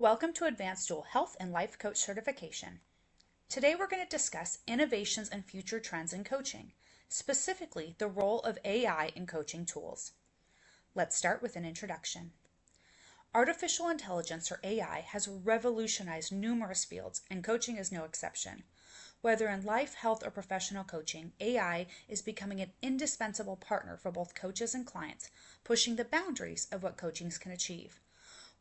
Welcome to Advanced Dual Health and Life Coach Certification. Today we're going to discuss innovations and future trends in coaching, specifically the role of AI in coaching tools. Let's start with an introduction. Artificial intelligence, or AI, has revolutionized numerous fields, and coaching is no exception. Whether in life, health, or professional coaching, AI is becoming an indispensable partner for both coaches and clients, pushing the boundaries of what coaching can achieve.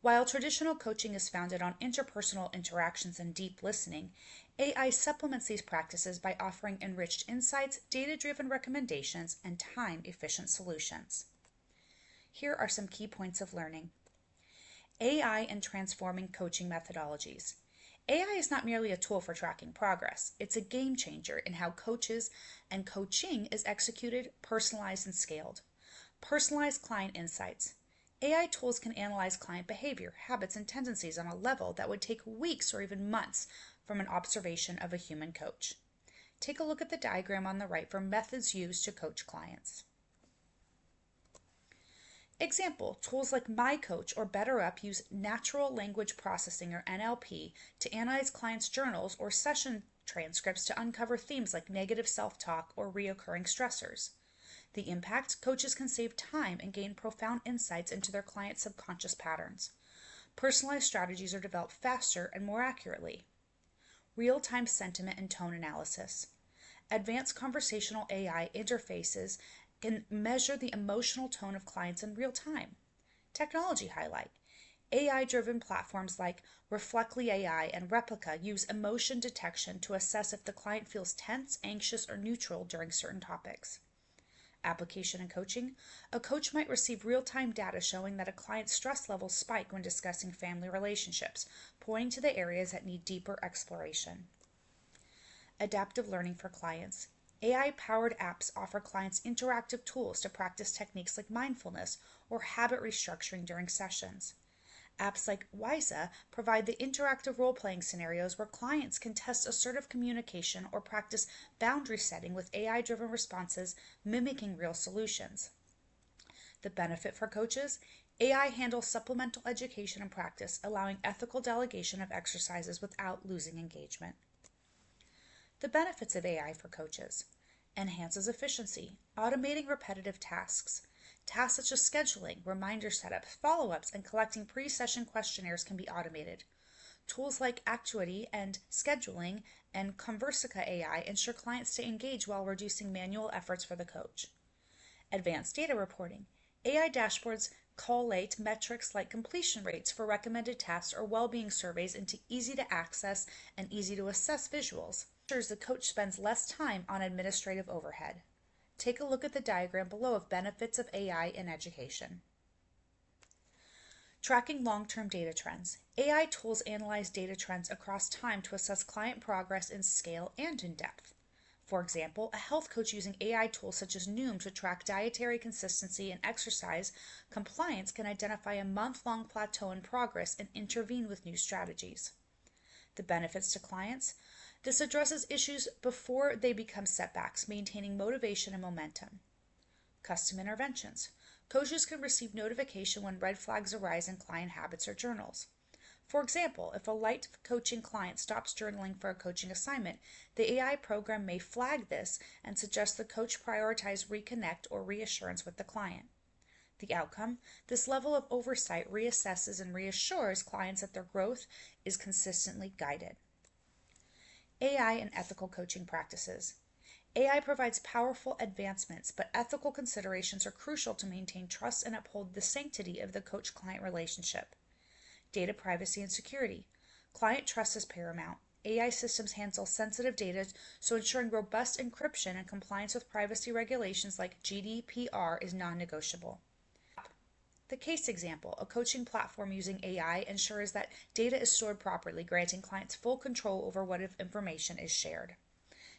While traditional coaching is founded on interpersonal interactions and deep listening, AI supplements these practices by offering enriched insights, data-driven recommendations, and time-efficient solutions. Here are some key points of learning. AI and transforming coaching methodologies. AI is not merely a tool for tracking progress. It's a game changer in how coaches and coaching is executed, personalized, and scaled. Personalized client insights. AI tools can analyze client behavior, habits, and tendencies on a level that would take weeks or even months from an observation of a human coach. Take a look at the diagram on the right for methods used to coach clients. Example, tools like MyCoach or BetterUp use natural language processing, or NLP, to analyze clients' journals or session transcripts to uncover themes like negative self-talk or reoccurring stressors. The impact: coaches can save time and gain profound insights into their clients' subconscious patterns. Personalized strategies are developed faster and more accurately. Real-time sentiment and tone analysis. Advanced conversational AI interfaces can measure the emotional tone of clients in real time. Technology highlight. AI-driven platforms like Reflectly AI and Replica use emotion detection to assess if the client feels tense, anxious, or neutral during certain topics. Application and coaching. A coach might receive real-time data showing that a client's stress levels spike when discussing family relationships, pointing to the areas that need deeper exploration. Adaptive learning for clients. AI-powered apps offer clients interactive tools to practice techniques like mindfulness or habit restructuring during sessions. Apps like Wiza provide the interactive role-playing scenarios where clients can test assertive communication or practice boundary setting with AI-driven responses mimicking real solutions. The benefit for coaches: AI handles supplemental education and practice, allowing ethical delegation of exercises without losing engagement. The benefits of AI for coaches: enhances efficiency, automating repetitive tasks. Tasks such as scheduling, reminder setup, follow-ups, and collecting pre-session questionnaires can be automated. Tools like Actuity and Scheduling and Conversica AI ensure clients stay engaged while reducing manual efforts for the coach. Advanced data reporting. AI dashboards collate metrics like completion rates for recommended tasks or well-being surveys into easy-to-access and easy-to-assess visuals. Ensures the coach spends less time on administrative overhead. Take a look at the diagram below of benefits of AI in education. Tracking long-term data trends. AI tools analyze data trends across time to assess client progress in scale and in depth. For example, a health coach using AI tools such as Noom to track dietary consistency and exercise compliance can identify a month-long plateau in progress and intervene with new strategies. The benefits to clients: this addresses issues before they become setbacks, maintaining motivation and momentum. Custom interventions. Coaches can receive notification when red flags arise in client habits or journals. For example, if a light coaching client stops journaling for a coaching assignment, the AI program may flag this and suggest the coach prioritize reconnect or reassurance with the client. The outcome: this level of oversight reassesses and reassures clients that their growth is consistently guided. AI and ethical coaching practices. AI provides powerful advancements, but ethical considerations are crucial to maintain trust and uphold the sanctity of the coach-client relationship. Data privacy and security. Client trust is paramount. AI systems handle sensitive data, so ensuring robust encryption and compliance with privacy regulations like GDPR is non-negotiable. The case example: a coaching platform using AI ensures that data is stored properly, granting clients full control over what information is shared.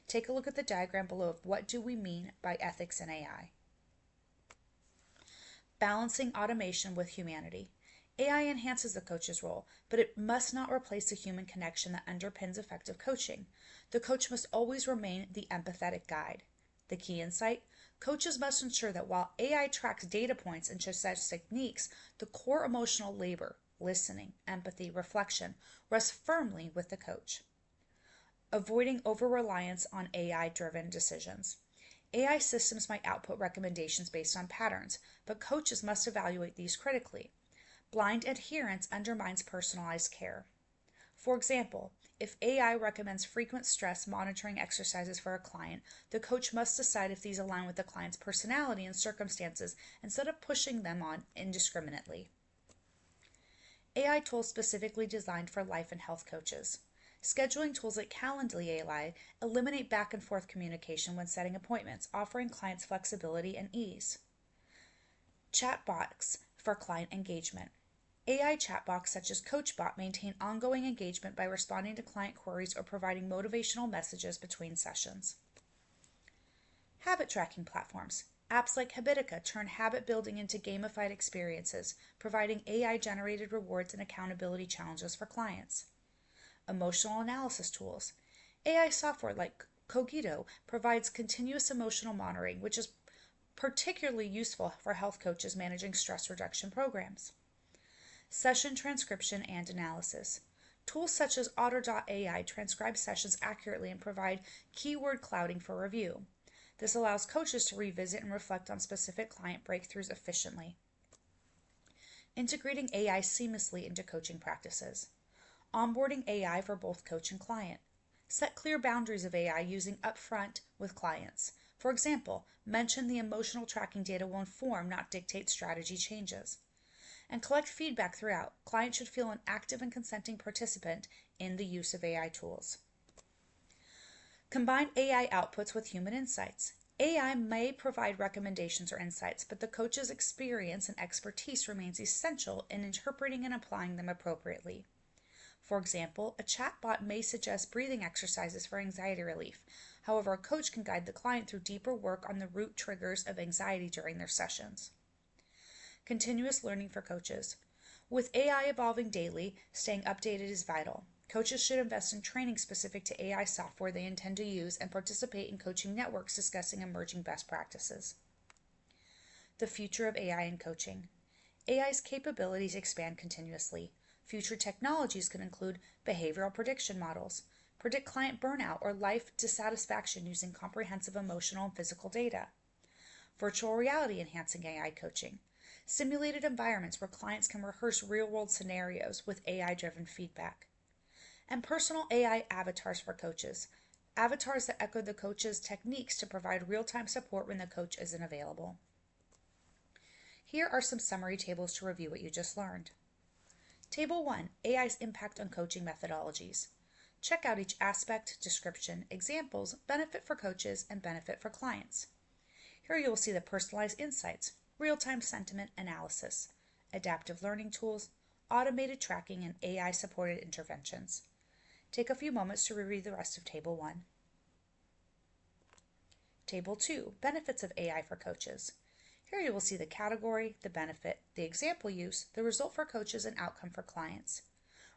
Take a look at the diagram below of what do we mean by ethics in AI. Balancing automation with humanity. AI enhances the coach's role, but it must not replace the human connection that underpins effective coaching. The coach must always remain the empathetic guide. The key insight: coaches must ensure that while AI tracks data points and suggests techniques, the core emotional labor, listening, empathy, reflection rest firmly with the coach. Avoiding over-reliance on AI-driven decisions. AI systems might output recommendations based on patterns, but coaches must evaluate these critically. Blind adherence undermines personalized care. For example, if AI recommends frequent stress monitoring exercises for a client, the coach must decide if these align with the client's personality and circumstances instead of pushing them on indiscriminately. AI tools specifically designed for life and health coaches. Scheduling tools like Calendly AI eliminate back and forth communication when setting appointments, offering clients flexibility and ease. Chatbots for client engagement. AI chatbots such as CoachBot maintain ongoing engagement by responding to client queries or providing motivational messages between sessions. Habit tracking platforms. Apps like Habitica turn habit building into gamified experiences, providing AI-generated rewards and accountability challenges for clients. Emotional analysis tools. AI software like Cogito provides continuous emotional monitoring, which is particularly useful for health coaches managing stress reduction programs. Session transcription and analysis. Tools such as Otter.ai transcribe sessions accurately and provide keyword clouding for review. This allows coaches to revisit and reflect on specific client breakthroughs efficiently. Integrating AI seamlessly into coaching practices. Onboarding AI for both coach and client. Set clear boundaries of AI using upfront with clients. For example, mention the emotional tracking data will inform, not dictate strategy changes. And collect feedback throughout. Clients should feel an active and consenting participant in the use of AI tools. Combine AI outputs with human insights. AI may provide recommendations or insights, but the coach's experience and expertise remains essential in interpreting and applying them appropriately. For example, a chatbot may suggest breathing exercises for anxiety relief. However, a coach can guide the client through deeper work on the root triggers of anxiety during their sessions. Continuous learning for coaches. With AI evolving daily, staying updated is vital. Coaches should invest in training specific to AI software they intend to use and participate in coaching networks discussing emerging best practices. The future of AI in coaching. AI's capabilities expand continuously. Future technologies could include behavioral prediction models, predict client burnout or life dissatisfaction using comprehensive emotional and physical data. Virtual reality enhancing AI coaching. Simulated environments where clients can rehearse real-world scenarios with AI-driven feedback. And personal AI avatars for coaches. Avatars that echo the coach's techniques to provide real-time support when the coach isn't available. Here are some summary tables to review what you just learned. Table 1, AI's impact on coaching methodologies. Check out each aspect, description, examples, benefit for coaches, and benefit for clients. Here you will see the personalized insights, real-time sentiment analysis, adaptive learning tools, automated tracking, and AI-supported interventions. Take a few moments to review the rest of Table 1. Table 2, benefits of AI for coaches. Here you will see the category, the benefit, the example use, the result for coaches, and outcome for clients.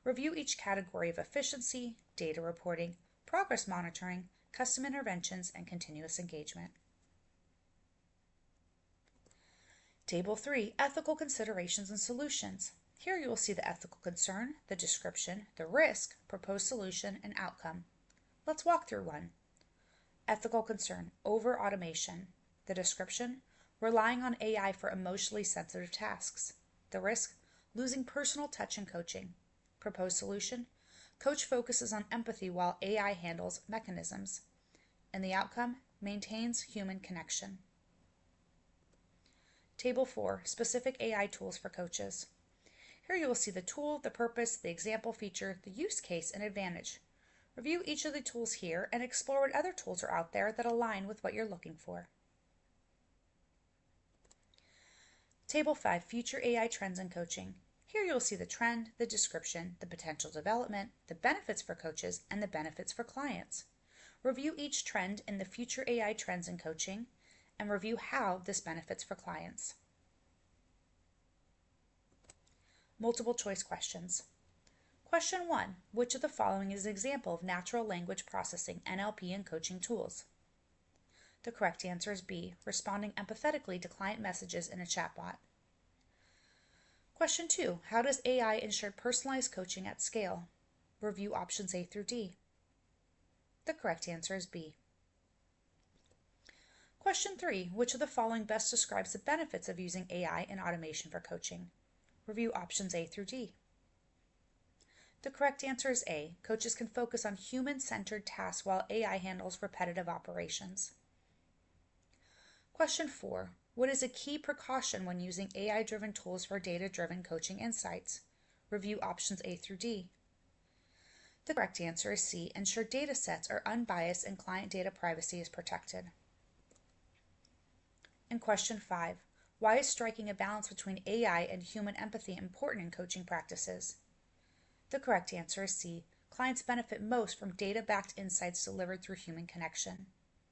Review each category of efficiency, data reporting, progress monitoring, custom interventions, and continuous engagement. Table 3, ethical considerations and solutions. Here you will see the ethical concern, the description, the risk, proposed solution, and outcome. Let's walk through one. Ethical concern, over automation. The description, relying on AI for emotionally sensitive tasks. The risk, losing personal touch in coaching. Proposed solution, coach focuses on empathy while AI handles mechanisms. And the outcome, maintains human connection. Table 4, specific AI tools for coaches. Here you will see the tool, the purpose, the example feature, the use case, and advantage. Review each of the tools here and explore what other tools are out there that align with what you're looking for. Table 5, future AI trends in coaching. Here you will see the trend, the description, the potential development, the benefits for coaches, and the benefits for clients. Review each trend in the future AI trends in coaching and review how this benefits for clients. Multiple choice questions. Question 1. Which of the following is an example of natural language processing, NLP, and coaching tools? The correct answer is B, responding empathetically to client messages in a chatbot. Question 2. How does AI ensure personalized coaching at scale? Review options A through D. The correct answer is B. Question 3. Which of the following best describes the benefits of using AI and automation for coaching? Review options A through D. The correct answer is A. Coaches can focus on human-centered tasks while AI handles repetitive operations. Question 4. What is a key precaution when using AI-driven tools for data-driven coaching insights? Review options A through D. The correct answer is C. Ensure data sets are unbiased and client data privacy is protected. And question 5. Why is striking a balance between AI and human empathy important in coaching practices? The correct answer is C. Clients benefit most from data-backed insights delivered through human connection.